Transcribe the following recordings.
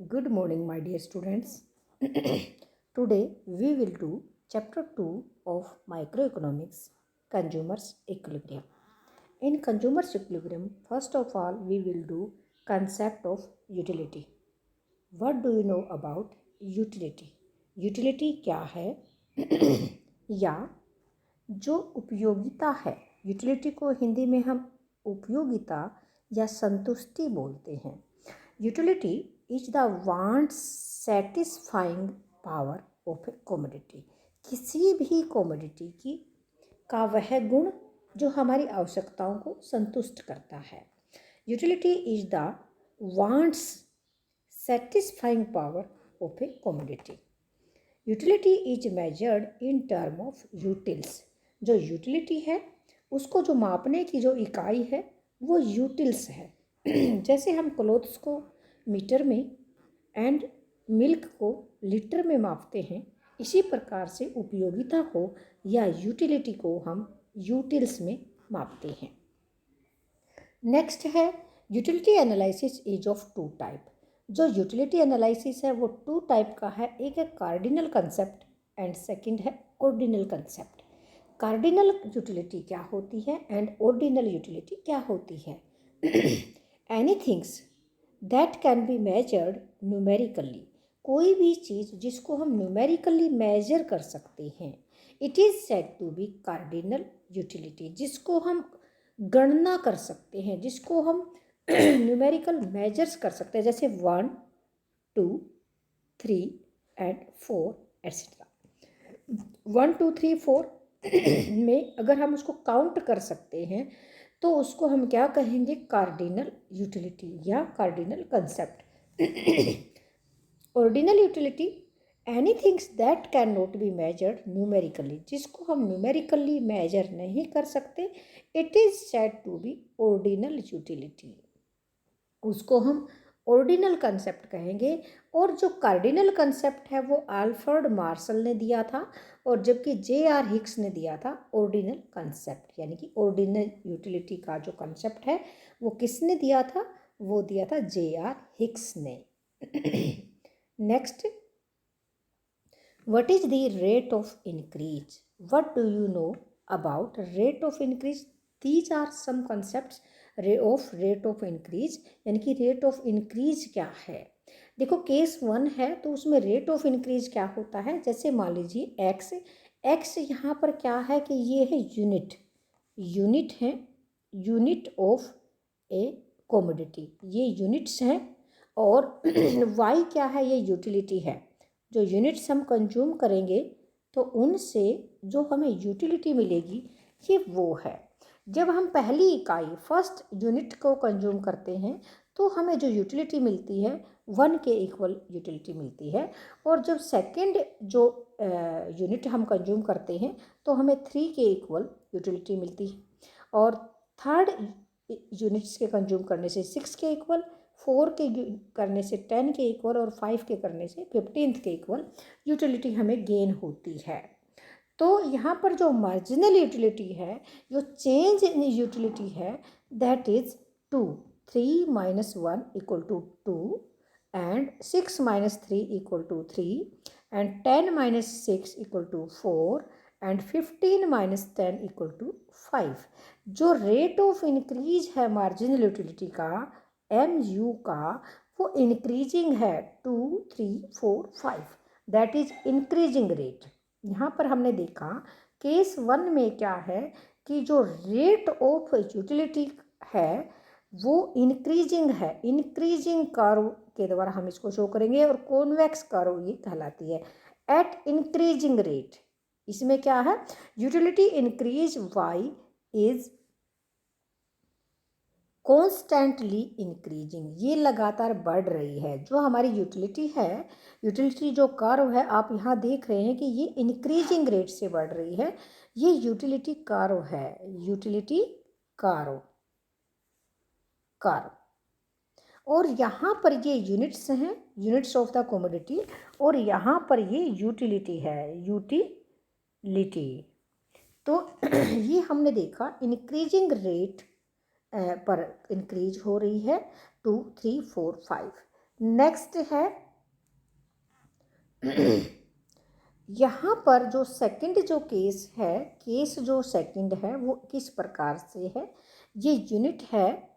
Good morning, my dear students. Today we will do chapter 2 of microeconomics, consumers equilibrium. In consumers equilibrium, first of all we will do concept of utility. What do you know about utility? Utility क्या है या जो उपयोगिता है, utility को हिंदी में हम उपयोगिता या संतुष्टि बोलते हैं. Utility is the want satisfying power of A commodity. किसी भी कमोडिटी की का वह गुण जो हमारी आवश्यकताओं को संतुष्ट करता है. Utility is the wants satisfying power of A commodity. Utility is measured in term of utils. जो यूटिलिटी है उसको जो मापने की जो इकाई है वो यूटिल्स है. जैसे हम क्लोथ्स को मीटर में एंड मिल्क को लीटर में मापते हैं, इसी प्रकार से उपयोगिता को या यूटिलिटी को हम यूटिल्स में मापते हैं. नेक्स्ट है utility analysis is of two type. जो यूटिलिटी एनालिसिस है वो टू टाइप का है. एक है कार्डिनल कंसेप्ट एंड सेकंड है ऑर्डिनल कंसेप्ट. कार्डिनल यूटिलिटी क्या होती है एंड ऑर्डिनल यूटिलिटी क्या होती है? Anythings that can be measured numerically. कोई भी चीज़ जिसको हम न्यूमेरिकली मेजर कर सकते हैं, it is said to be cardinal utility. जिसको हम गणना कर सकते हैं, जिसको हम न्यूमेरिकल मेजर्स कर सकते हैं, जैसे 1, 2, 3 एंड 4 एट्सेट्रा. 1, 2, 3, 4 में अगर हम उसको काउंट कर सकते हैं तो उसको हम क्या कहेंगे? कार्डिनल यूटिलिटी या cardinal concept. Ordinal utility anythings that can not be measured numerically. जिसको हम न्यूमेरिकली मेजर नहीं कर सकते, it is said to be ordinal utility. उसको हम ऑर्डिनल कंसेप्ट कहेंगे. और जो कार्डिनल कंसेप्ट है वो अल्फ्रेड मार्शल ने दिया था, और जबकि जे.आर. हिक्स ने दिया था ऑर्डिनल कंसेप्ट. यानी कि ऑर्डिनल यूटिलिटी का जो कंसेप्ट है वो किसने दिया था? वो दिया था जे.आर. हिक्स ने. Next, what is the rate of increase? What do you know about rate of increase? These are some concepts rate of increase. यानी कि रेट ऑफ इंक्रीज क्या है? देखो, केस 1 है तो उसमें रेट ऑफ इंक्रीज क्या होता है? जैसे मान लीजिए एक्स यहाँ पर क्या है कि ये है यूनिट है, यूनिट ऑफ ए कमोडिटी. ये यूनिट्स हैं. और वाई क्या है? ये यूटिलिटी है. जो यूनिट्स हम कंज्यूम करेंगे तो उनसे जो हमें यूटिलिटी मिलेगी ये वो है. जब हम पहली इकाई फर्स्ट यूनिट को कंज्यूम करते हैं तो हमें जो यूटिलिटी मिलती है 1 के इक्वल यूटिलिटी मिलती है. और जब सेकंड जो यूनिट हम कंज्यूम करते हैं तो हमें 3 के इक्वल यूटिलिटी मिलती है. और थर्ड यूनिट्स के कंज्यूम करने से 6 के इक्वल, 4 के करने से 10 के इक्वल और 5 के करने से 15 के इक्वल यूटिलिटी हमें गेन होती है. तो यहाँ पर जो मार्जिनल यूटिलिटी है, जो चेंज इन यूटिलिटी है, that is 2. 3 minus 1 equal to 2 and 6 minus 3 equal to 3 and 10 minus 6 equal to 4 and 15 minus 10 equal to 5. जो रेट ऑफ इंक्रीज है मार्जिनल यूटिलिटी का, MU का, वो इंक्रीजिंग है 2, 3, 4, 5. That is increasing rate. यहाँ पर हमने देखा केस 1 में क्या है कि जो रेट ऑफ यूटिलिटी है वो इंक्रीजिंग है. इंक्रीजिंग कर्व के द्वारा हम इसको शो करेंगे और कॉन्वेक्स कर्व ये कहलाती है. एट इंक्रीजिंग रेट, इसमें क्या है? Utility increase Y is constantly increasing. ये लगातार बढ़ रही है. जो हमारी यूटिलिटी है, यूटिलिटी जो कर्व है आप यहाँ देख रहे हैं कि ये इंक्रीजिंग रेट से बढ़ रही है. ये यूटिलिटी कर्व है, यूटिलिटी कर्व. और यहाँ पर ये यूनिट्स हैं, यूनिट्स ऑफ द कमोडिटी, और यहाँ पर ये यूटिलिटी है, यूटिलिटी. तो ये हमने देखा इंक्रीजिंग रेट पर इंक्रीज हो रही है 2, 3, 4, 5. नेक्स्ट है यहाँ पर जो सेकंड जो केस जो सेकंड है वो किस प्रकार से है। ये यूनिट है,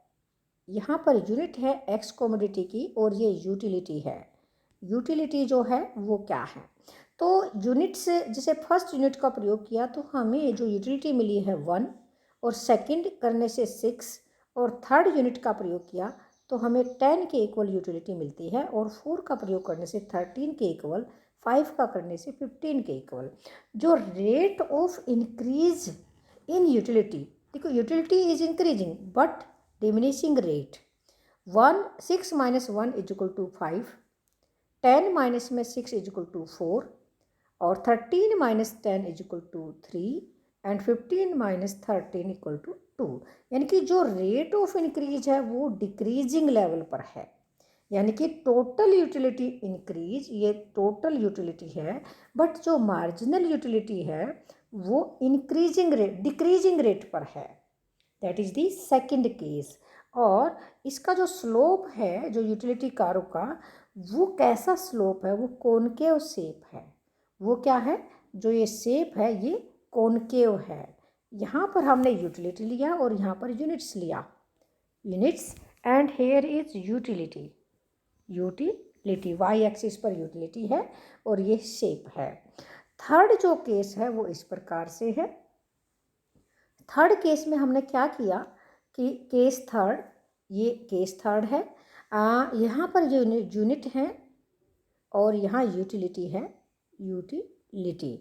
यहाँ पर यूनिट है एक्स कमोडिटी की और ये यूटिलिटी है। यूटिलिटी जो है वो क्या है, तो यूनिट से जैसे फर्स्ट यूनिट का प्रयोग किया तो हमें जो यूटिलिटी मिली है 1, और सेकंड करने से 6, और थर्ड यूनिट का प्रयोग किया तो हमें 10 के इक्वल यूटिलिटी मिलती है, और 4 का प्रयोग करने से 13 के इक्वल, 5 का करने से 15 के इक्वल। जो rate of increase in utility, देखो utility is increasing but diminishing rate. 6 minus 1 is equal to 5, 10 minus में 6 इज इक्वल टू 4, और 13 minus 10 is equal to 3, and 15 minus 13 equal to 2। यानी कि जो रेट ऑफ इंक्रीज है वो decreasing level पर है, यानी कि टोटल यूटिलिटी इंक्रीज, ये टोटल यूटिलिटी है, बट जो मार्जिनल यूटिलिटी है वो इंक्रीजिंग रेट डिक्रीजिंग रेट पर है। That is the second case. और इसका जो स्लोप है जो यूटिलिटी कारों का, वो कैसा स्लोप है, वो कॉनकेव शेप है। वो क्या है, जो ये शेप है ये कॉनकेव है। यहाँ पर हमने यूटिलिटी लिया और यहाँ पर यूनिट्स लिया, units, and here is utility. Utility Y axis पर यूटिलिटी है और ये शेप है। थर्ड जो केस है वो इस प्रकार से है। थर्ड केस में हमने क्या किया कि केस थर्ड, ये केस थर्ड है, यहाँ पर जो यूनिट है और यहाँ यूटिलिटी है, यूटिलिटी।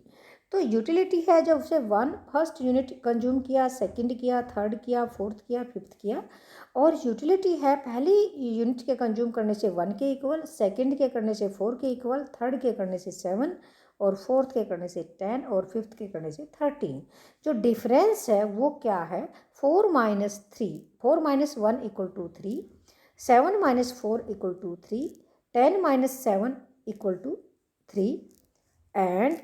तो यूटिलिटी है जब उसे 1 फर्स्ट यूनिट कंज्यूम किया, सेकंड किया, थर्ड किया, फोर्थ किया, फिफ्थ किया, और यूटिलिटी है पहली यूनिट के कंज्यूम करने से 1 के इक्वल, सेकंड के करने से 4 के इक्वल, थर्ड के करने से 7, और फोर्थ के करने से 10, और फिफ्थ के करने से 13। जो डिफरेंस है वो क्या है, 4 minus 3, 4 minus 1 equal to 3, 7 minus 4 equal to 3, 10 minus 7 equal to 3, and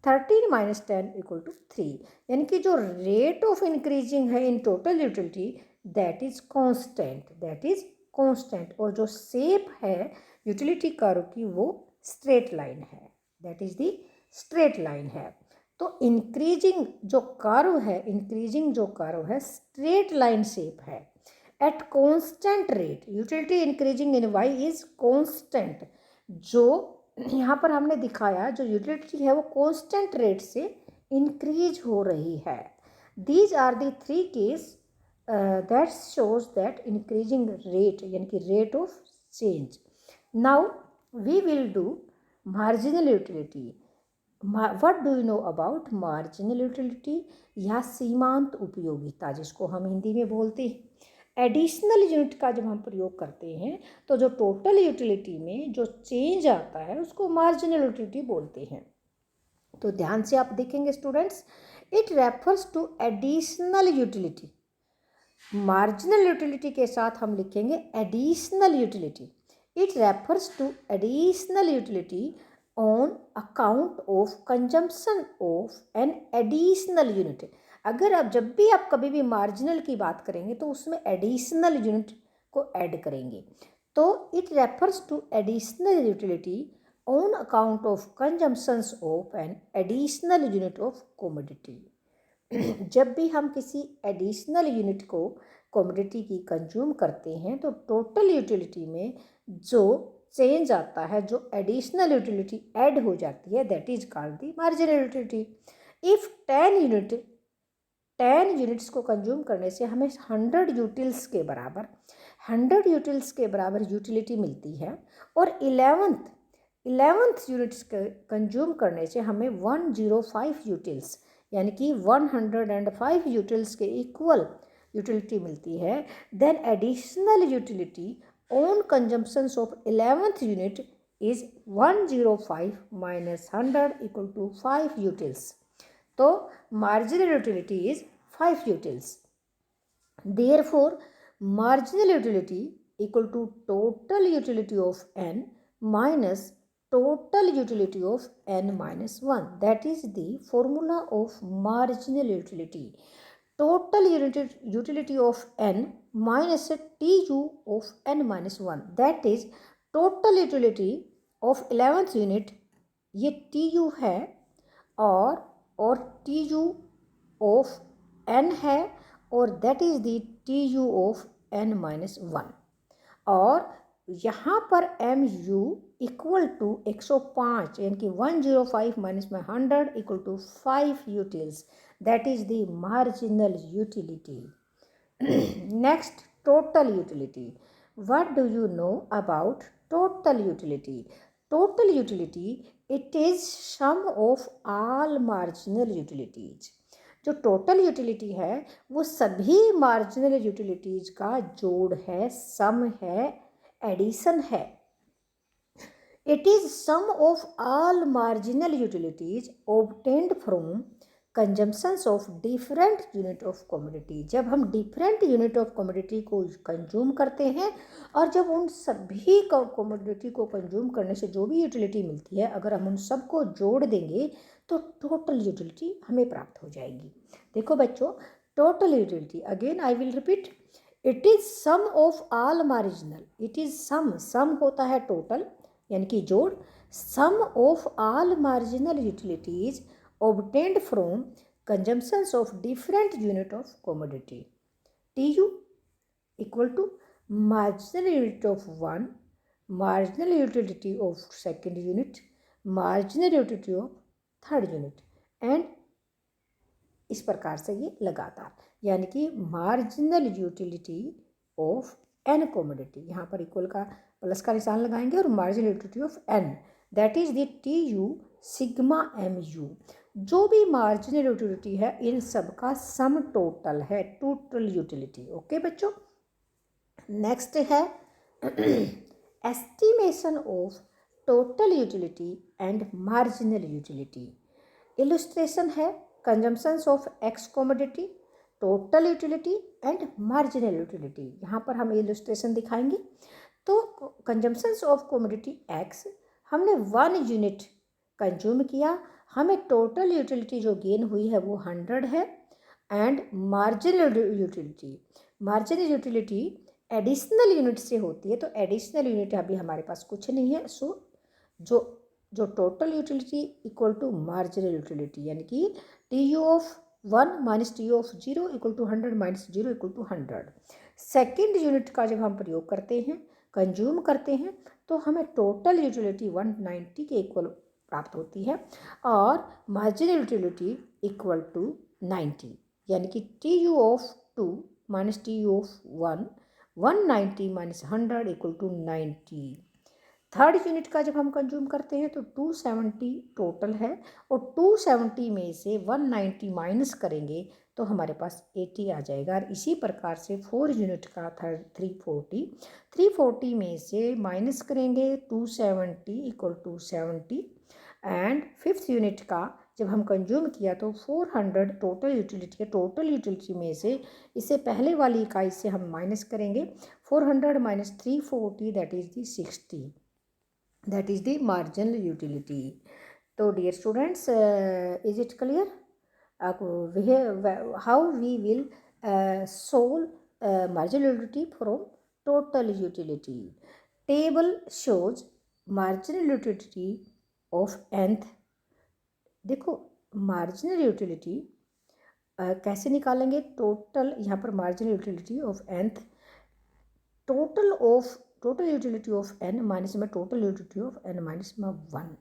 13 minus 10 equal to 3। यानी कि जो रेट ऑफ इंक्रीजिंग है in total utility that is constant, that is constant. और जो शेप है यूटिलिटी कर्व की वो स्ट्रेट लाइन है, that is the straight line है। तो इंक्रीजिंग जो कर्व है, इंक्रीजिंग जो कर्व है स्ट्रेट लाइन शेप है at constant rate. Utility increasing in Y is constant. जो यहाँ पर हमने दिखाया जो यूटिलिटी है वो कांस्टेंट रेट से इंक्रीज हो रही है। These are the 3 case that shows that increasing rate, यानी कि rate of change. Now we will do marginal utility. What do you know about marginal utility, या सीमांत उपयोगिता जिसको हम हिंदी में बोलते हैं। एडिशनल यूनिट का जब हम प्रयोग करते हैं तो जो टोटल यूटिलिटी में जो चेंज आता है उसको मार्जिनल यूटिलिटी बोलते हैं। तो ध्यान से आप देखेंगे students, it refers to additional utility. Marginal utility के साथ हम लिखेंगे additional utility. It refers to additional utility on account of consumption of an additional unit. अगर आप जब भी आप कभी भी मार्जिनल की बात करेंगे तो उसमें एडिशनल यूनिट को ऐड करेंगे। तो it refers to additional utility on account of consumptions of an additional unit of commodity. जब भी हम किसी एडिशनल यूनिट को कमोडिटी की कंज्यूम करते हैं तो टोटल यूटिलिटी में जो चेंज आता है, जो एडिशनल यूटिलिटी ऐड हो जाती है, that is called the marginal utility. If 10 units को कंज्यूम करने से हमें 100 यूटिल्स के बराबर 100 यूटिल्स के बराबर यूटिलिटी मिलती है, और 11th यूनिट्स के कंज्यूम करने से हमें 105 यूटिल्स यानी कि 105 यूटिल्स के इक्वल यूटिलिटी मिलती है। Then additional utility on consumptions of 11th unit is 105 minus 100 equal to 5 utils. तो marginal utility is 5 utils. Therefore, marginal utility equal to total utility of n minus total utility of n minus 1. That is the formula of marginal utility. total utility of n minus tu of n minus 1, that is total utility of 11th unit ये tu है और tu of n है और that is the tu of n minus 1 और यहाँ पर mu equal to 105 यानी कि 105 माइनस में 100 equal to 5 utils, that is the marginal utility. Next, total utility. What do you know about total utility? Total utility it is sum of all marginal utilities. जो total utility है वो सभी marginal utilities का जोड़ है, सम है, addition है. It is sum of all marginal utilities obtained from consumptions of different unit of commodity. जब हम डिफरेंट यूनिट ऑफ कमोडिटी को कंज्यूम करते हैं और जब उन सभी कमोडिटी को कंज्यूम करने से जो भी यूटिलिटी मिलती है अगर हम उन सबको जोड़ देंगे तो टोटल यूटिलिटी हमें प्राप्त हो जाएगी. देखो बच्चों, total utility again I will repeat, it is sum of all marginal. It is sum होता है टोटल यानी कि जोड़, sum of all marginal utilities obtained from consumptions of different unit of commodity. Tu equal to marginal unit of one, marginal utility of second unit, marginal utility of third unit and इस प्रकार से ये लगातार, यानी कि marginal utility of an commodity, यहाँ पर equal का प्लस का निशान लगाएंगे और marginal utility of n that is the T U sigma M U. जो भी मार्जिनल यूटिलिटी है इन सब का सम टोटल है, टोटल यूटिलिटी. ओके बच्चों, नेक्स्ट है estimation of total utility and marginal utility. Illustration है consumptions of X commodity, total utility and marginal utility. यहाँ पर हम इलस्ट्रेशन दिखाएंगे. तो कंजम्पशंस ऑफ कमोडिटी एक्स, हमने 1 यूनिट कंज्यूम किया, हमें टोटल यूटिलिटी जो गेन हुई है वो 100 है. And marginal utility additional unit से होती है, तो एडिशनल यूनिट अभी हमारे पास कुछ नहीं है. सो जो total utility equal to marginal utility यानी कि T U of 1 minus T U of 0 equal to 100 minus 0 equal to 100. Second unit का जब हम प्रयोग करते हैं, कंज्यूम करते हैं, तो हमें टोटल यूटिलिटी 190 के इक्वल प्राप्त होती है और मार्जिनल यूटिलिटी इक्वल टू 90 यानी कि T U of 2 minus T U of 1, 190 minus 100 equal to 90. Third unit का जब हम कंज्यूम करते हैं तो 270 टोटल है और 270 में से 190 माइनस करेंगे तो हमारे पास 80 आ जाएगा. और इसी प्रकार से 4 यूनिट का था 340 में से माइनस करेंगे 270 equal to 70. And fifth unit का जब हम कंज्यूम किया तो 400 टोटल यूटिलिटी है. टोटल यूटिलिटी में से इससे पहले वाली इकाई से हम माइनस करेंगे 400 minus 340 that is the 60, that is the marginal utility. तो dear students, is it clear how we will solve marginal utility from total utility? Table shows marginal utility of nth. देखो मार्जिनल यूटिलिटी कैसे निकालेंगे? Total, यहाँ पर marginal utility of nth, total utility of n minus में total utility of n minus में 1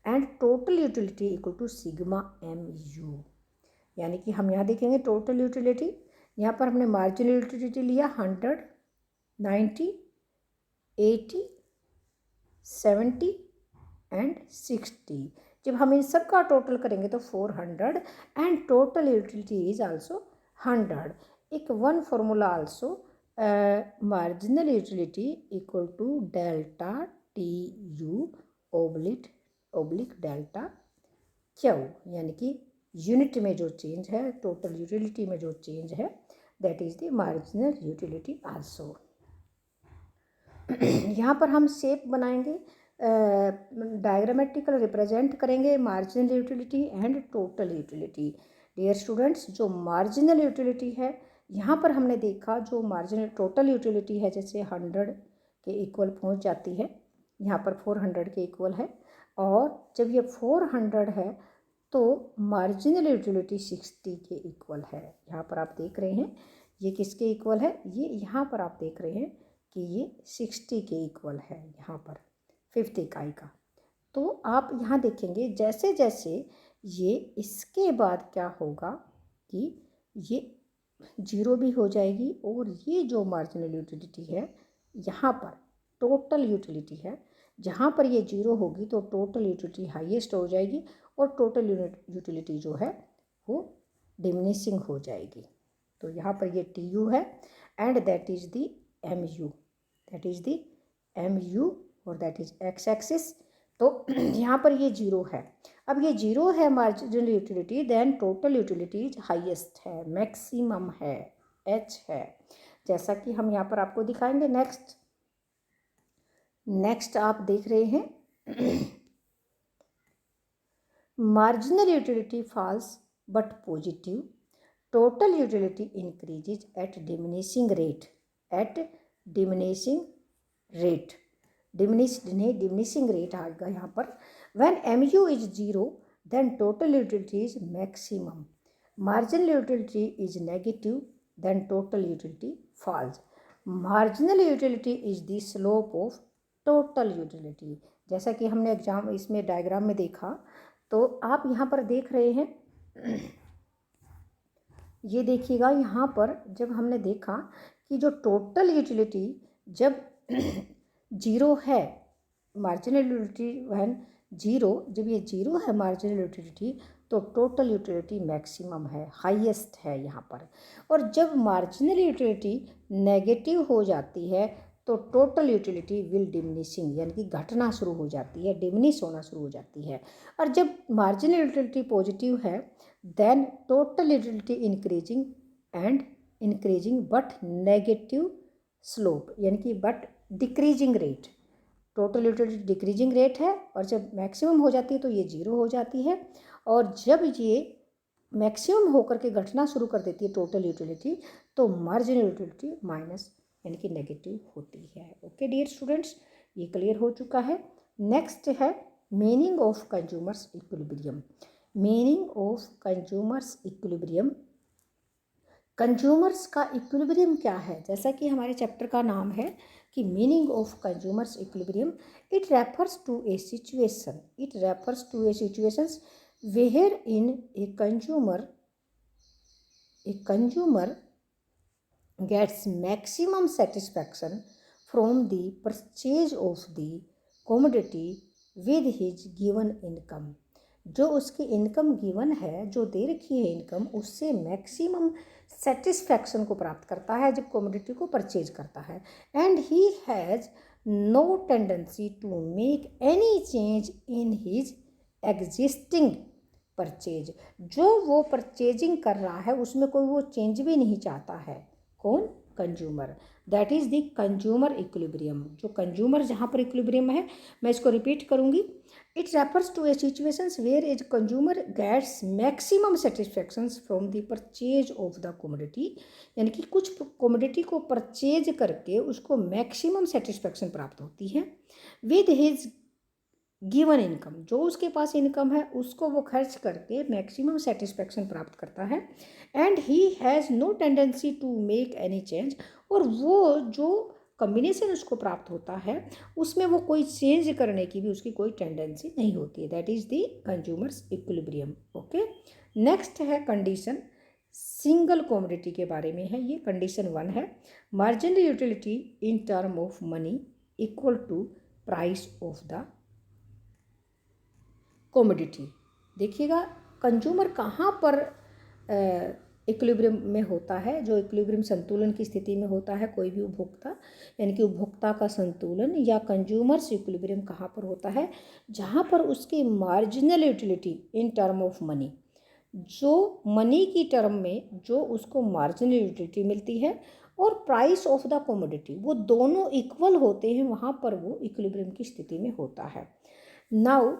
and total utility equal to sigma M U. यानी कि हम यहाँ देखेंगे टोटल यूटिलिटी, यहाँ पर हमने मार्जिनल यूटिलिटी लिया 100, 90, 80, 70 एंड 60. जब हम इन सब का टोटल करेंगे तो 400 and total utility is also 100. एक one formula also, marginal utility equal to delta T U oblique delta Q, यानी कि यूनिट में जो चेंज है, टोटल यूटिलिटी में जो चेंज है, that is the marginal utility also. यहाँ पर हम शेप बनाएंगे, डायग्रामेटिकल रिप्रेजेंट करेंगे marginal utility and total utility. Dear students, जो मार्जिनल यूटिलिटी है, यहाँ पर हमने देखा जो मार्जिनल टोटल यूटिलिटी है जैसे 100 के इक्वल पहुँच जाती है, यहाँ पर 400 के इक्वल है, और जब ये 400 है तो मार्जिनल यूटिलिटी 60 के इक्वल है। यहाँ पर आप देख रहे हैं ये किसके इक्वल है, ये यहाँ पर आप देख रहे हैं कि ये 60 के इक्वल है, यहाँ पर 50 इकाई का। तो आप यहाँ देखेंगे जैसे जैसे ये इसके बाद क्या होगा कि ये 0 भी हो जाएगी, और ये जो मार्जिनल यूटिलिटी है यहाँ पर टोटल यूटिलिटी है, जहाँ पर ये 0 होगी तो टोटल यूटिलिटी हाईएस्ट हो जाएगी, और टोटल यूटिलिटी जो है वो डिमिनिशिंग हो जाएगी। तो यहाँ पर ये TU है, and that is the MU, that is the MU, और दैट इज़ एक्स एक्सिस। तो यहाँ पर ये 0 है। अब ये 0 है marginal utility, then total utility highest है, मैक्सिमम है, H है, जैसा कि हम यहाँ पर आपको दिखाएंगे। नेक्स्ट आप देख रहे हैं marginal utility falls but positive, total utility increases at diminishing rate, diminishing rate आएगा यहाँ पर। When MU is 0 then total utility is maximum, marginal utility is negative then total utility falls. Marginal utility is the slope of total utility, जैसा कि हमने exam इसमें diagram में देखा। तो आप यहाँ पर देख रहे हैं, ये देखिएगा यहाँ पर जब हमने देखा कि जो टोटल यूटिलिटी जब 0 है, मार्जिनल यूटिलिटी व्हेन 0, जब ये 0 है मार्जिनल यूटिलिटी, तो टोटल यूटिलिटी मैक्सिमम है, हाईएस्ट है यहाँ पर। और जब मार्जिनल यूटिलिटी नेगेटिव हो जाती है तो टोटल यूटिलिटी विल डिमिनिशिंग, यानी कि घटना शुरू हो जाती है, डिमिनिश होना शुरू हो जाती है। और जब मार्जिनल यूटिलिटी पॉजिटिव है then total utility increasing but negative slope, यानी कि but decreasing rate. Total utility decreasing rate है, और जब मैक्सिमम हो जाती है तो ये 0 हो जाती है, और जब ये मैक्सिमम होकर के घटना शुरू कर देती है टोटल यूटिलिटी, तो मार्जिनल यूटिलिटी माइनस यानी कि नेगेटिव होती है। ओके डियर स्टूडेंट्स, ये क्लियर हो चुका है। नेक्स्ट है meaning of consumer's equilibrium. Meaning of consumer's equilibrium, consumers का इक्विलिब्रियम क्या है, जैसा कि हमारे चैप्टर का नाम है कि meaning of consumer's equilibrium, it refers to a situations where in a consumer gets maximum satisfaction from the purchase of the commodity with his given income। जो उसकी इनकम गिवन है, जो दे रखी है इनकम, उससे मैक्सिमम सेटिस्फैक्शन को प्राप्त करता है जब कमोडिटी को परचेज करता है। And he has no tendency to make any change in his existing purchase. जो वो परचेजिंग कर रहा है उसमें कोई वो चेंज भी नहीं चाहता है। कौन? Consumer. That is the consumer equilibrium. जो कंज्यूमर जहाँ पर इक्विलिब्रियम है, मैं इसको रिपीट करूँगी। It refers to a situations where as consumer gets maximum satisfactions from the purchase of the commodity, यानी कि कुछ कमोडिटी को परचेज करके उसको मैक्सिमम सेटिस्फैक्शन प्राप्त होती है विद हिज गिवन इनकम। जो उसके पास इनकम है उसको वो खर्च करके मैक्सिमम सेटिस्फैक्शन प्राप्त करता है। And he has no tendency to make any change, और वो जो कम्बिनेशन उसको प्राप्त होता है उसमें वो कोई चेंज करने की भी उसकी कोई टेंडेंसी नहीं होती है। That is the consumer's equilibrium. Okay, next है कंडीशन सिंगल कमोडिटी के बारे में है। ये कंडीशन 1 है, marginal utility in term of money equal to price of the commodity. देखिएगा कंज्यूमर कहाँ पर इक्विलिब्रियम में होता है, जो इक्विलिब्रियम संतुलन की स्थिति में होता है कोई भी उपभोक्ता, यानी कि उपभोक्ता का संतुलन या कंज्यूमर्स इक्विलिब्रियम कहाँ पर होता है, जहाँ पर उसकी marginal utility in term of money, जो मनी की टर्म में जो उसको मार्जिनल यूटिलिटी मिलती है, और प्राइस ऑफ द कमोडिटी, वो दोनों इक्वल होते हैं, वहाँ पर वो इक्विलिब्रियम की स्थिति में होता है। नाउ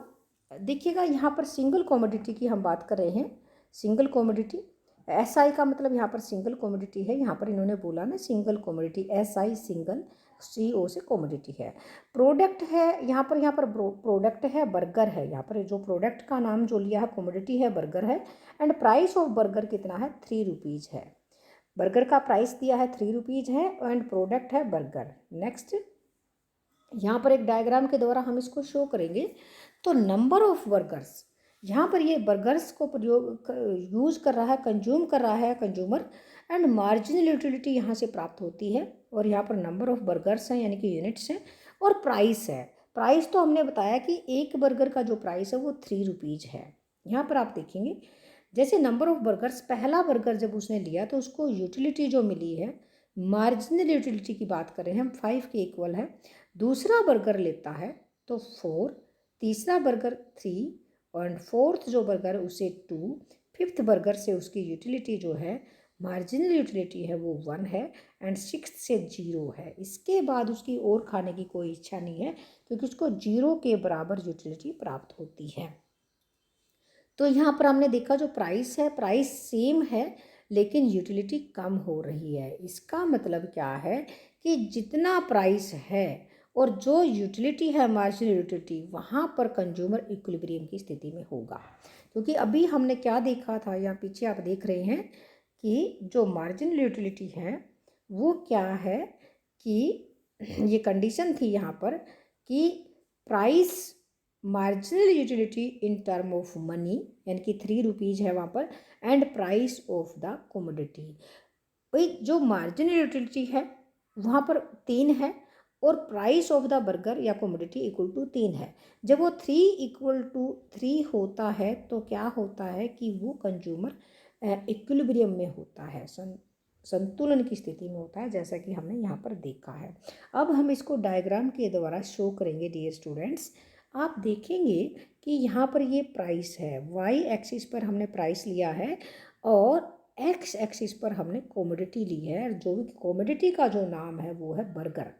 देखिएगा यहाँ पर सिंगल कमोडिटी की हम बात कर रहे हैं। सिंगल कॉमोडिटी, SI का मतलब यहाँ पर सिंगल कॉमोडिटी है, यहाँ पर इन्होंने बोला ना single commodity, SI single, CO से कॉमोडिटी है। प्रोडक्ट है यहाँ पर प्रोडक्ट है बर्गर है, यहाँ पर जो प्रोडक्ट का नाम जो लिया है कॉमोडिटी है बर्गर है। एंड प्राइस ऑफ बर्गर कितना है, 3 रुपीज़ है। बर्गर का प्राइस दिया है 3 रुपीज़ है एंड प्रोडक्ट है बर्गर। नेक्स्ट यहाँ पर एक डायग्राम के द्वारा हम इसको शो करेंगे। तो नंबर ऑफ बर्गर्स, यहाँ पर ये बर्गर्स को प्रयोग यूज़ कर रहा है, कंज्यूम कर रहा है कंज्यूमर, एंड मार्जिनल यूटिलिटी यहाँ से प्राप्त होती है। और यहाँ पर नंबर ऑफ बर्गर्स हैं यानी कि यूनिट्स हैं, और प्राइस है। प्राइस तो हमने बताया कि एक बर्गर का जो प्राइस है वो 3 रुपीज़ है। यहाँ पर आप देखेंगे जैसे नंबर ऑफ बर्गर्स, पहला बर्गर जब उसने लिया तो उसको यूटिलिटी जो मिली है, मार्जिनल यूटिलिटी की बात करें हम, 5 के इक्वल है। दूसरा बर्गर लेता है तो 4, तीसरा बर्गर 3 एंड फोर्थ जो बर्गर उसे 2, फिफ्थ बर्गर से उसकी यूटिलिटी जो है, मार्जिनल यूटिलिटी है वो 1 है, एंड सिक्स्थ से 0 है। इसके बाद उसकी और खाने की कोई इच्छा नहीं है क्योंकि उसको 0 के बराबर यूटिलिटी प्राप्त होती है। तो यहाँ पर हमने देखा जो प्राइस है, प्राइस सेम है लेकिन यूटिलिटी कम हो रही है। इसका मतलब क्या है कि जितना प्राइस है और जो यूटिलिटी है मार्जिनल यूटिलिटी, वहाँ पर कंज्यूमर इक्विलिब्रियम की स्थिति में होगा। क्योंकि अभी हमने क्या देखा था, यहाँ पीछे आप देख रहे हैं कि जो मार्जिनल यूटिलिटी है वो क्या है कि ये कंडीशन थी यहाँ पर कि price marginal utility in term of money यानी कि 3 रुपीज़ है वहाँ पर, and price of the commodity. भाई जो मार्जिनल यूटिलिटी है वहाँ पर 3 है और प्राइस ऑफ द बर्गर या कमोडिटी इक्वल टू 3 है। जब वो 3 इक्वल टू 3 होता है तो क्या होता है कि वो कंज्यूमर इक्विलिब्रियम में होता है, संतुलन की स्थिति में होता है, जैसा कि हमने यहाँ पर देखा है। अब हम इसको डायग्राम के द्वारा शो करेंगे डियर स्टूडेंट्स। आप देखेंगे कि यहाँ पर ये प्राइस है, वाई एक्सिस पर हमने प्राइस लिया है और एक्स एक्सिस पर हमने कॉमोडिटी ली है। जो भी कॉमोडिटी का जो नाम है वो है बर्गर,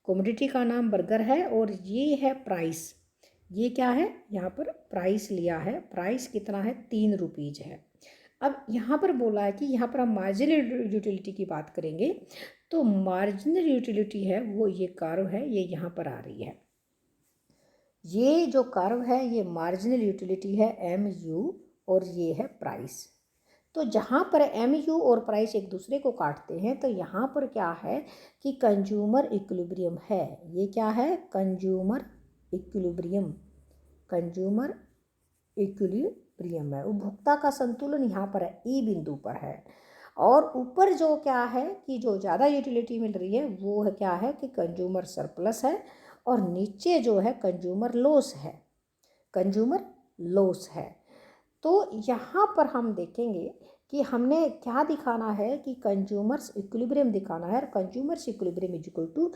कॉमोडिटी का नाम बर्गर है और ये है प्राइस। ये क्या है, यहाँ पर प्राइस लिया है, प्राइस कितना है, 3 रुपीज़ है। अब यहाँ पर बोला है कि यहाँ पर हम मार्जिनल यूटिलिटी की बात करेंगे। तो मार्जिनल यूटिलिटी है वो ये कर्व है, ये यहाँ पर आ रही है। ये जो कर्व है ये मार्जिनल यूटिलिटी है MU और ये है प्राइस। तो जहाँ पर MU और प्राइस एक दूसरे को काटते हैं तो यहाँ पर क्या है कि कंज्यूमर इक्विलिब्रियम है। ये क्या है, कंज्यूमर इक्विलिब्रियम, कंज्यूमर इक्विलिब्रियम है। उपभोक्ता का संतुलन यहाँ पर है, E बिंदु पर है। और ऊपर जो क्या है कि जो ज़्यादा यूटिलिटी मिल रही है वो है क्या है कि कंज्यूमर सरप्लस है, और नीचे जो है कंज्यूमर लॉस है, कंज्यूमर लॉस है। तो यहाँ पर हम देखेंगे कि हमने क्या दिखाना है कि कंज्यूमर्स इक्विलिब्रियम दिखाना है। Consumer's equilibrium is equal to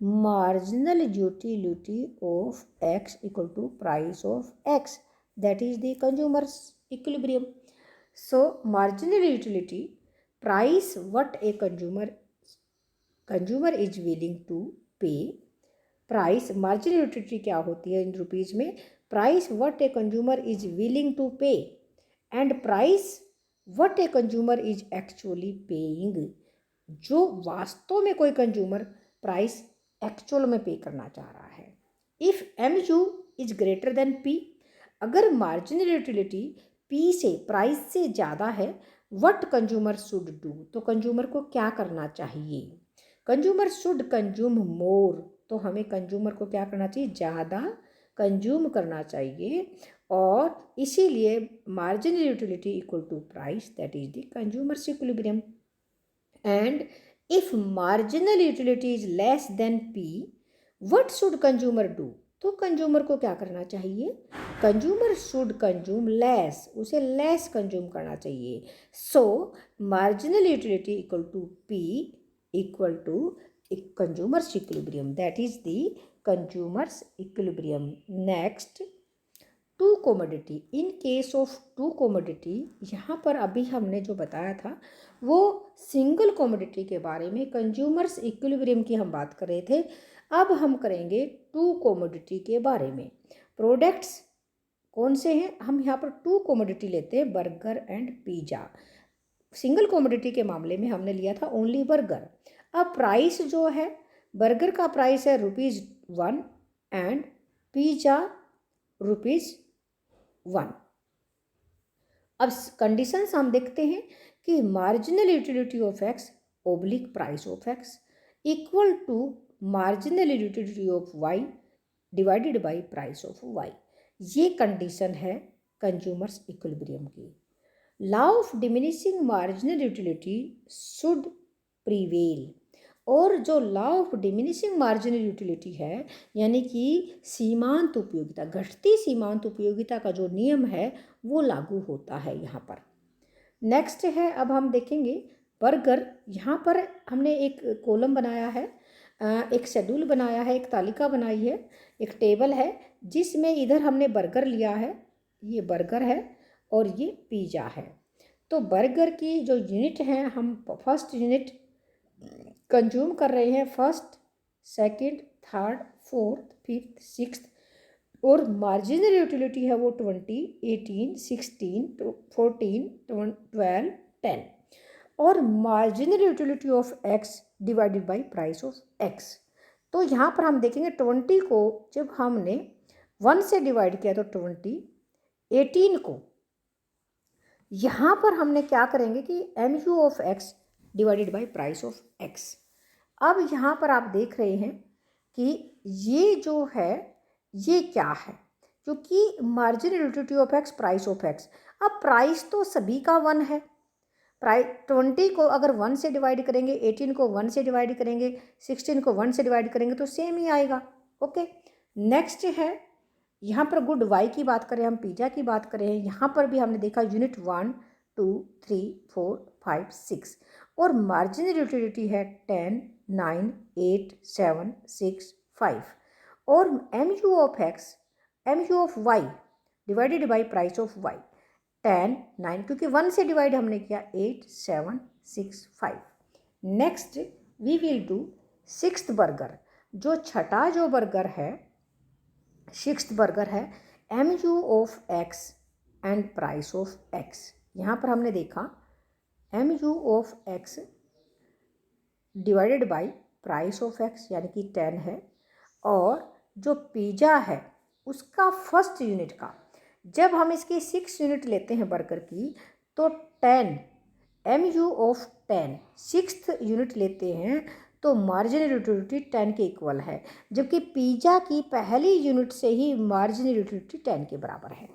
marginal utility of X equal to price of X, that is the consumer's equilibrium. So marginal utility, price what a consumer is willing to pay, price marginal utility क्या होती है in rupees में, price what a consumer is willing to pay and price what a consumer is actually paying, जो वास्तव में कोई consumer price actual में पे करना चाह रहा है। If MU is greater then P, अगर मार्जिनल यूटिलिटी P से, प्राइस से ज़्यादा है, व्हाट कंज्यूमर शुड डू, तो कंज्यूमर को क्या करना चाहिए, कंज्यूमर शुड कंज्यूम मोर, तो हमें कंज्यूमर को क्या करना चाहिए, ज़्यादा कंज्यूम करना चाहिए। और इसीलिए marginal utility equal to price, that is the consumer's equilibrium. And if marginal utility is less than P, what should consumer do, तो कंज्यूमर को क्या करना चाहिए, कंज्यूमर शुड कंज्यूम लेस, उसे लेस कंज्यूम करना चाहिए। So marginal utility equal to P equal to consumer's equilibrium, that is the consumer's equilibrium. Next, two commodity, in case of two commodity, यहाँ पर अभी हमने जो बताया था वो सिंगल कमोडिटी के बारे में, कंज्यूमर्स इक्विलिब्रियम की हम बात कर रहे थे। अब हम करेंगे टू कमोडिटी के बारे में। प्रोडक्ट्स कौन से हैं? हम यहाँ पर 2 कमोडिटी लेते हैं, burger and pizza. Single commodity के मामले में हमने लिया था ओनली बर्गर। अब प्राइस जो है, बर्गर का प्राइस है ₹1 एंड पिज़्ज़ा ₹1। अब कंडीशंस हम देखते हैं कि marginal utility of X oblique price of X equal to marginal utility of Y divided by price of Y. ये कंडीशन है कंज्यूमर्स इक्विलिब्रियम की। Law of diminishing marginal utility should prevail. और जो law of diminishing marginal utility है, यानी कि सीमांत उपयोगिता, घटती सीमांत उपयोगिता का जो नियम है वो लागू होता है यहाँ पर। नेक्स्ट है, अब हम देखेंगे बर्गर। यहाँ पर हमने एक कॉलम बनाया है, एक शेड्यूल बनाया है, एक तालिका बनाई है, एक टेबल है, जिसमें इधर हमने बर्गर लिया है, ये बर्गर है और ये पिज़्ज़ा है। तो बर्गर की जो यूनिट हैं, हम फर्स्ट यूनिट कंज्यूम कर रहे हैं, first, second, third, fourth, fifth, sixth, और मार्जिनल यूटिलिटी है वो 20, 18, 16, 14, 12, 10, और marginal utility of X divided by price of X. तो यहाँ पर हम देखेंगे 20 को जब हमने 1 से डिवाइड किया तो 20, 18 को यहाँ पर हमने क्या करेंगे कि M U of X divided by price of X. अब यहाँ पर आप देख रहे हैं कि ये जो है ये क्या है, क्योंकि marginal utility of x price of X. अब प्राइस तो सभी का 1 है, प्राइस 20 को अगर 1 से डिवाइड करेंगे, 18 को 1 से डिवाइड करेंगे, 16 को 1 से डिवाइड करेंगे तो सेम ही आएगा। ओके, नेक्स्ट है यहाँ पर गुड वाई की बात करें, हम पिज़्ज़ा की बात करें, यहाँ पर भी हमने देखा यूनिट 1, 2, 3, 4, 5, 6, और मार्जिनल यूटिलिटी है 10, 9, 8, 7, 6, 5, और M U of X, M U of Y divided by price of Y 10, 9, क्योंकि 1 से डिवाइड हमने किया 8, 7, 6, 5। Next we will do sixth burger. जो छठा जो बर्गर है, सिक्स्थ बर्गर है M U of X and price of X. यहाँ पर हमने देखा M U of X divided by price of X यानी कि 10 है, और जो पिज़्ज़ा है उसका फर्स्ट यूनिट का, जब हम इसकी 6 यूनिट लेते हैं बर्गर की तो 10 M U of 10 sixth unit लेते हैं तो मार्जिनल यूटिलिटी 10 के इक्वल है, जबकि पिज़्ज़ा की पहली यूनिट से ही मार्जिनल यूटिलिटी 10 के बराबर है।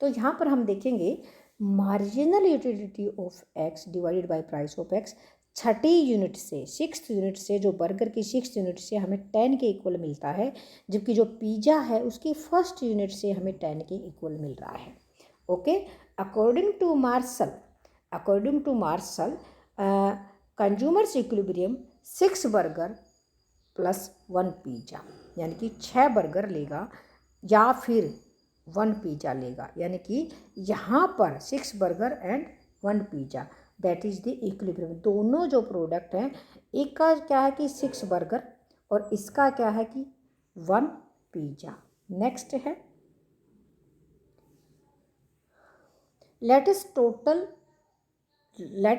तो यहाँ पर हम देखेंगे marginal utility of X divided by price of x Chhathi unit से, सिक्स्थ यूनिट से, जो बर्गर की सिक्स्थ यूनिट से हमें 10 के इक्वल मिलता है, जबकि जो पिज़्ज़ा है उसकी फर्स्ट यूनिट से हमें 10 के इक्वल मिल रहा है। Okay, according to Marshall consumer's equilibrium 6 burger plus 1 pizza, यानी कि 6 बर्गर लेगा या फिर 1 पिज़्ज़ा लेगा, यानी कि यहाँ पर 6 burger and 1 pizza, that is the equilibrium. दोनों जो प्रोडक्ट हैं, एक का क्या है कि 6 बर्गर और इसका क्या है कि 1 पिज़्ज़ा। नेक्स्ट है let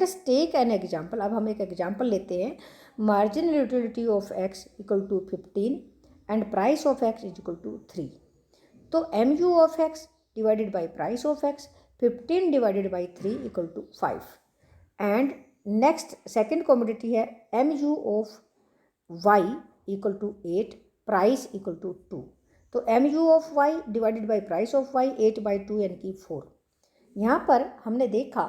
us take an example. अब हम एक एग्जाम्पल लेते हैं। Marginal utility of X equal to 15 and price of X is equal to 3। तो M U of X divided by price of X 15 divided by 3 equal to 5। And next second commodity है M U of Y equal to 8, price equal to 2। तो M U of Y divided by price of Y 8/2 यानी कि 4। यहाँ पर हमने देखा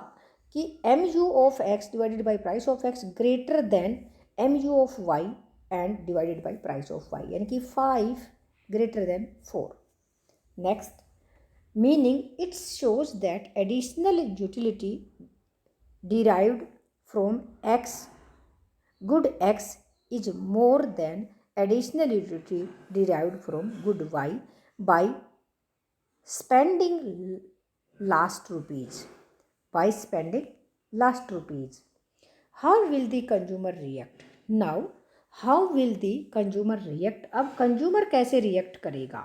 कि M U of X divided by price of X greater than M U of Y and divided by price of Y, यानी कि 5 greater than 4। Next, meaning it shows that additional utility derived from x, good x is more than additional utility derived from good y by spending last rupees. By spending last rupees. How will the consumer react? Now, how will the consumer react? अब consumer कैसे react करेगा?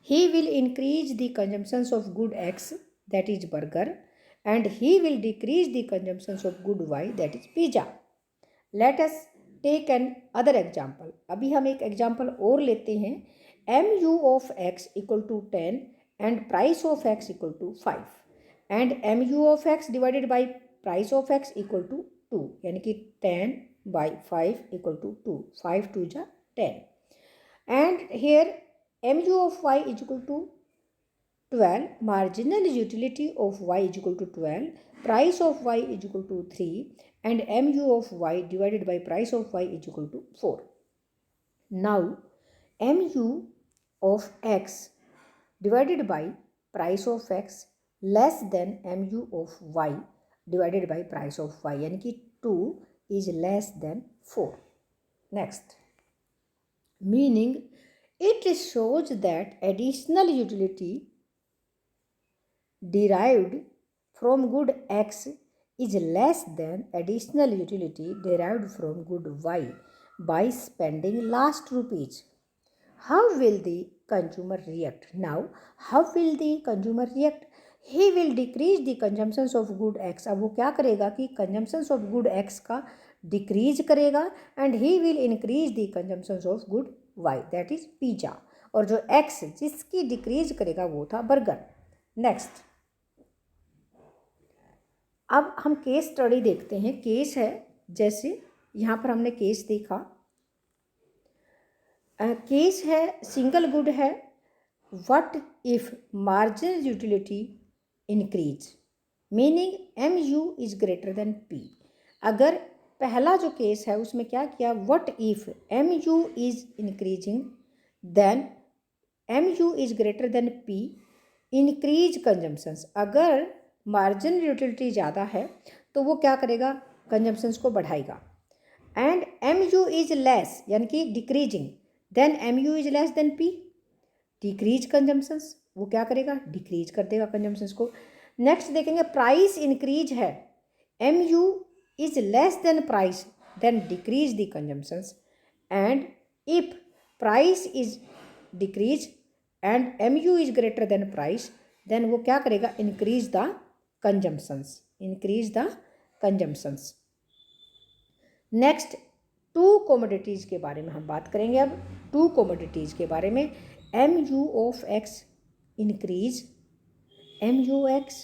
he will increase the consumptions of good X, that is burger, and he will decrease the consumptions of good Y, that is pizza. Let us take an other example. अभी हम एक example और लेते हैं. mu of x equal to 10 and price of x equal to 5 and mu of x divided by price of x equal to 2, यानी कि 10 by 5 equal to 2. 5 2 जा 10. And here mu of y is equal to 12, marginal utility of y is equal to 12, price of y is equal to 3, and mu of y divided by price of y is equal to 4. Now mu of x divided by price of x less than mu of y divided by price of y, यानी कि 2 is less than 4. Next, meaning it shows that additional utility derived from good x is less than additional utility derived from good y by spending last rupees. How will the consumer react? Now, how will the consumer react? He will decrease the consumptions of good x. अब वो क्या करेगा कि consumptions of good x का decrease करेगा and he will increase the consumptions of good y, that is pizza. और जो x जिसकी decrease करेगा वो था burger. Next, अब हम केस स्टडी देखते हैं. केस है, जैसे यहाँ पर हमने केस देखा. केस है, सिंगल गुड है. What if marginal utility increase, meaning M U is greater than P. अगर पहला जो केस है उसमें क्या किया, what if M U is increasing then M U is greater than P, increase consumptions. अगर मार्जिनल यूटिलिटी ज़्यादा है तो वो क्या करेगा, कंजम्पशंस को बढ़ाएगा. And M U is less यानी कि decreasing, then M U is less than P, decrease consumptions. वो क्या करेगा, डिक्रीज कर देगा कंजम्पशंस को. नेक्स्ट देखेंगे, प्राइस इंक्रीज है, M U is less than price, then decrease the consumptions. And if price is decrease and M U is greater than price, then वो क्या करेगा, increase the consumptions, increase the consumptions. Next, two commodities के बारे में हम बात करेंगे. अब टू कमोडिटीज़ के बारे में, M U of X increase, M U X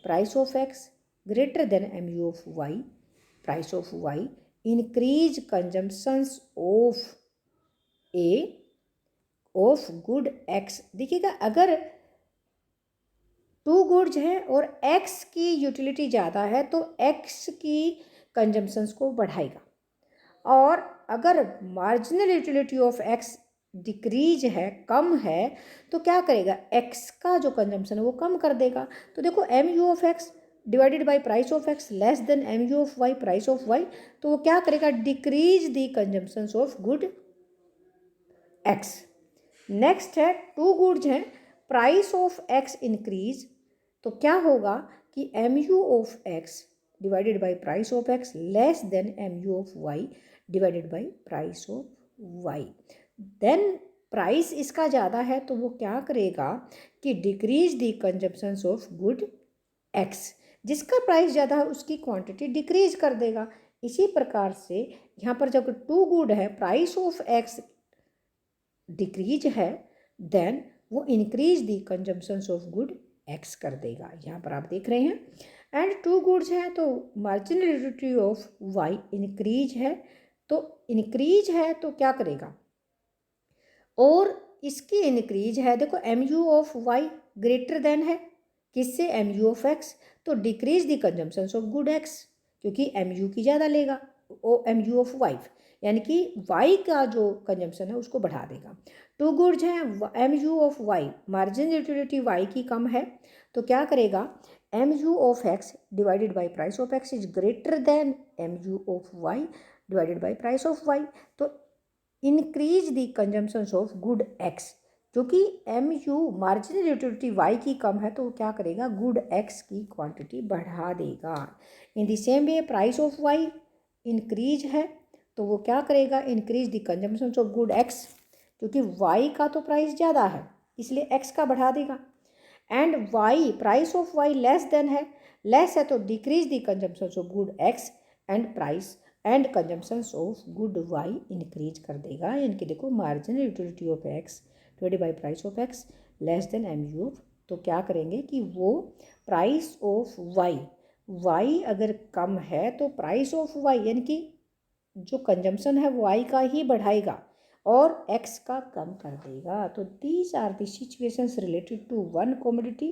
price of X greater than M U of Y price of Y, increase consumptions of A of good X. देखिएगा, अगर टू गुड्स हैं और x की utility ज़्यादा है तो x की consumptions को बढ़ाएगा. और अगर marginal utility of x decrease है, कम है, तो क्या करेगा, एक्स का जो कंजम्पशन है वो कम कर देगा. तो देखो, M U of X divided by price of X less than M U of Y price of Y, तो वो क्या करेगा, decrease the consumptions of good X. Next है, टू गुड्स हैं, प्राइस ऑफ एक्स इंक्रीज, तो क्या होगा कि M U of X divided by price of X less than M U of Y divided by price of Y. Then price इसका ज़्यादा है तो वो क्या करेगा कि decrease the consumptions of good x. जिसका प्राइस ज़्यादा है उसकी क्वांटिटी डिक्रीज कर देगा. इसी प्रकार से यहाँ पर जब टू गुड है, प्राइस ऑफ एक्स डिक्रीज है, देन वो increase the consumptions of good x कर देगा. यहाँ पर आप देख रहे हैं. एंड टू गुड्स हैं तो marginal utility of Y increase है, तो इंक्रीज है तो क्या करेगा, और इसकी इंक्रीज है. देखो, M U of Y greater than है किससे, एम यू ऑफ एक्स, तो decrease the consumptions of good X, क्योंकि एम यू की ज़्यादा लेगा, oh M U of Y, यानी कि वाई का जो कंजम्पशन है उसको बढ़ा देगा. टू गुड्स हैं, M U of Y, margin utility Y की कम है, तो क्या करेगा, M U of X divided by price of X is greater than M U of Y divided by price of Y, तो increase the consumptions of good X. क्योंकि M U marginal utility Y की कम है तो वो क्या करेगा, good x की क्वांटिटी बढ़ा देगा. In the same way price of Y increase है तो वो क्या करेगा, increase the consumptions of good X, क्योंकि वाई का तो प्राइस ज़्यादा है इसलिए एक्स का बढ़ा देगा। And Y, price of Y less than है, लेस है तो decrease the consumption of good X and price and consumption of good Y increase कर देगा। यानी कि देखो marginal utility of X divided by price of X less than M U of, तो क्या करेंगे कि वो प्राइस ऑफ वाई, वाई अगर कम है तो प्राइस ऑफ वाई यानी कि जो कंजम्पशन है वाई का ही बढ़ाएगा और एक्स का कम कर देगा। तो these are the situations related to one commodity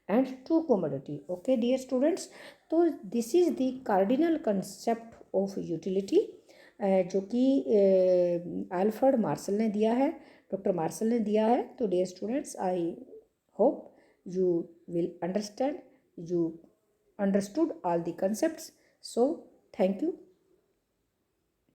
and two commodity. Okay dear students, तो this is the cardinal concept of utility जो कि अल्फ्रेड मार्शल ने दिया है, डॉक्टर मार्शल ने दिया है। तो dear students, I hope you will understand, you understood all the concepts. So thank you.